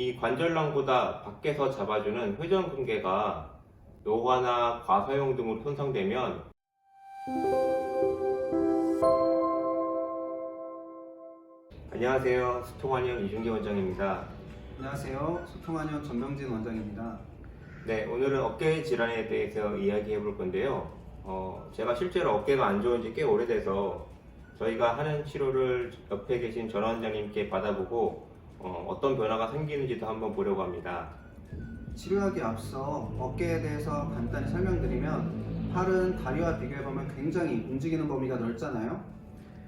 이 관절낭보다 밖에서 잡아주는 회전근개가 노화나 과사용 등으로 손상되면 안녕하세요. 소통한의원 이준기 원장입니다. 안녕하세요. 소통한의원 전명진 원장입니다. 네, 오늘은 어깨 질환에 대해서 이야기해 볼 건데요. 제가 실제로 어깨가 안 좋은 지 꽤 오래돼서 저희가 하는 치료를 옆에 계신 전 원장님께 받아보고 어떤 변화가 생기는지도 한번 보려고 합니다. 치료하기 앞서 어깨에 대해서 간단히 설명드리면, 팔은 다리와 비교해보면 굉장히 움직이는 범위가 넓잖아요.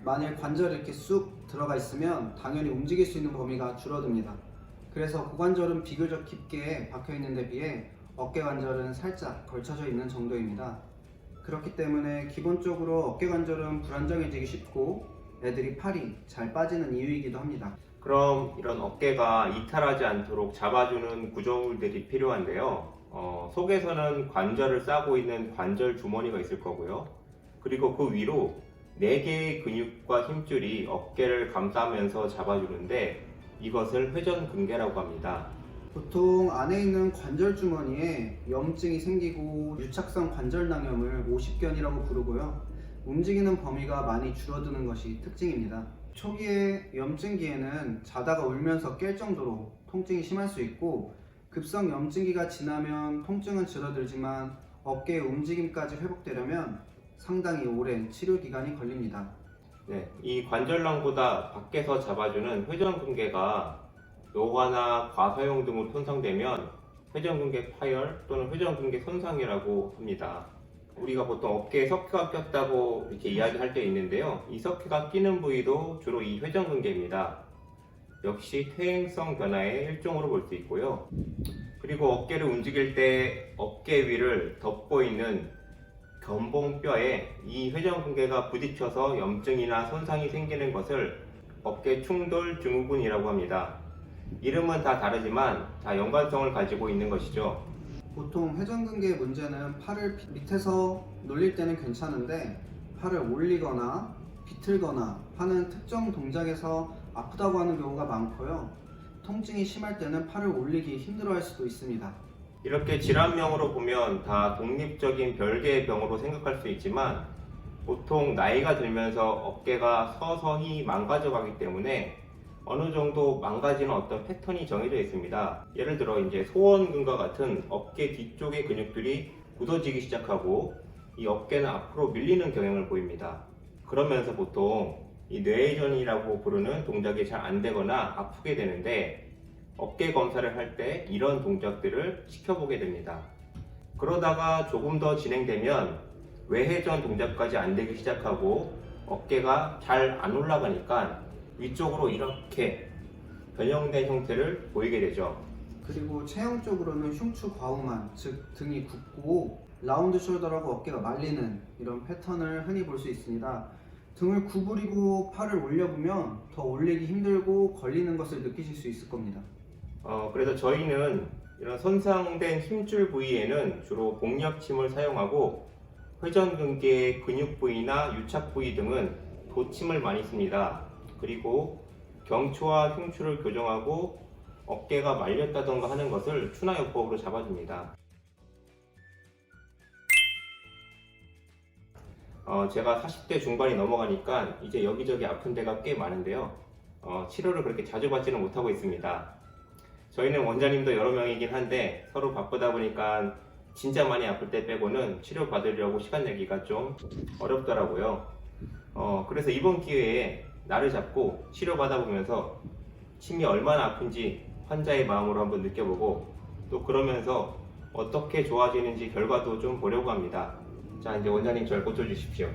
만일 관절이 이렇게 쑥 들어가 있으면 당연히 움직일 수 있는 범위가 줄어듭니다. 그래서 고관절은 비교적 깊게 박혀 있는 데 비해 어깨 관절은 살짝 걸쳐져 있는 정도입니다. 그렇기 때문에 기본적으로 어깨 관절은 불안정해지기 쉽고 애들이 팔이 잘 빠지는 이유이기도 합니다. 그럼 이런 어깨가 이탈하지 않도록 잡아주는 구조물들이 필요한데요. 속에서는 관절을 싸고 있는 관절 주머니가 있을 거고요. 그리고 그 위로 4개의 근육과 힘줄이 어깨를 감싸면서 잡아주는데 이것을 회전근개라고 합니다. 보통 안에 있는 관절 주머니에 염증이 생기고 유착성 관절낭염을 오십견이라고 부르고요. 움직이는 범위가 많이 줄어드는 것이 특징입니다. 초기에 염증기에는 자다가 울면서 깰 정도로 통증이 심할 수 있고, 급성 염증기가 지나면 통증은 줄어들지만 어깨의 움직임까지 회복되려면 상당히 오랜 치료 기간이 걸립니다. 네, 이 관절낭보다 밖에서 잡아주는 회전근개가 노화나 과사용 등으로 손상되면 회전근개 파열 또는 회전근개 손상이라고 합니다. 우리가 보통 어깨에 석회가 꼈다고 이렇게 이야기할 때 있는데요. 이 석회가 끼는 부위도 주로 이 회전근개입니다. 역시 퇴행성 변화의 일종으로 볼 수 있고요. 그리고 어깨를 움직일 때 어깨 위를 덮고 있는 견봉뼈에 이 회전근개가 부딪혀서 염증이나 손상이 생기는 것을 어깨 충돌 증후군이라고 합니다. 이름은 다 다르지만 다 연관성을 가지고 있는 것이죠. 보통 회전근개의 문제는 팔을 밑에서 놀릴 때는 괜찮은데, 팔을 올리거나 비틀거나 하는 특정 동작에서 아프다고 하는 경우가 많고요. 통증이 심할 때는 팔을 올리기 힘들어할 수도 있습니다. 이렇게 질환명으로 보면 다 독립적인 별개의 병으로 생각할 수 있지만 보통 나이가 들면서 어깨가 서서히 망가져 가기 때문에 어느 정도 망가지는 어떤 패턴이 정해져 있습니다. 예를 들어 이제 소원근과 같은 어깨 뒤쪽의 근육들이 굳어지기 시작하고 이 어깨는 앞으로 밀리는 경향을 보입니다. 그러면서 보통 이 뇌회전이라고 부르는 동작이 잘 안 되거나 아프게 되는데, 어깨 검사를 할 때 이런 동작들을 시켜보게 됩니다. 그러다가 조금 더 진행되면 외회전 동작까지 안 되기 시작하고 어깨가 잘 안 올라가니까 위쪽으로 이렇게 변형된 형태를 보이게 되죠. 그리고 체형적으로는 흉추 과우만, 즉 등이 굽고 라운드 숄더라고 어깨가 말리는 이런 패턴을 흔히 볼 수 있습니다. 등을 구부리고 팔을 올려보면 더 올리기 힘들고 걸리는 것을 느끼실 수 있을 겁니다. 그래서 저희는 이런 손상된 힘줄 부위에는 주로 복력침을 사용하고 회전근개의 근육 부위나 유착 부위 등은 도침을 많이 씁니다. 그리고 경추와 흉추를 교정하고 어깨가 말렸다던가 하는 것을 추나요법으로 잡아줍니다. 제가 40대 중반이 넘어가니까 이제 여기저기 아픈 데가 꽤 많은데요. 치료를 그렇게 자주 받지는 못하고 있습니다. 저희는 원장님도 여러 명이긴 한데 서로 바쁘다 보니까 진짜 많이 아플 때 빼고는 치료 받으려고 시간 내기가 좀 어렵더라고요. 그래서 이번 기회에 날을 잡고 치료 받아보면서 침이 얼마나 아픈지 환자의 마음으로 한번 느껴보고, 또 그러면서 어떻게 좋아지는지 결과도 좀 보려고 합니다. 자, 이제 원장님 저를 꽂아주십시오.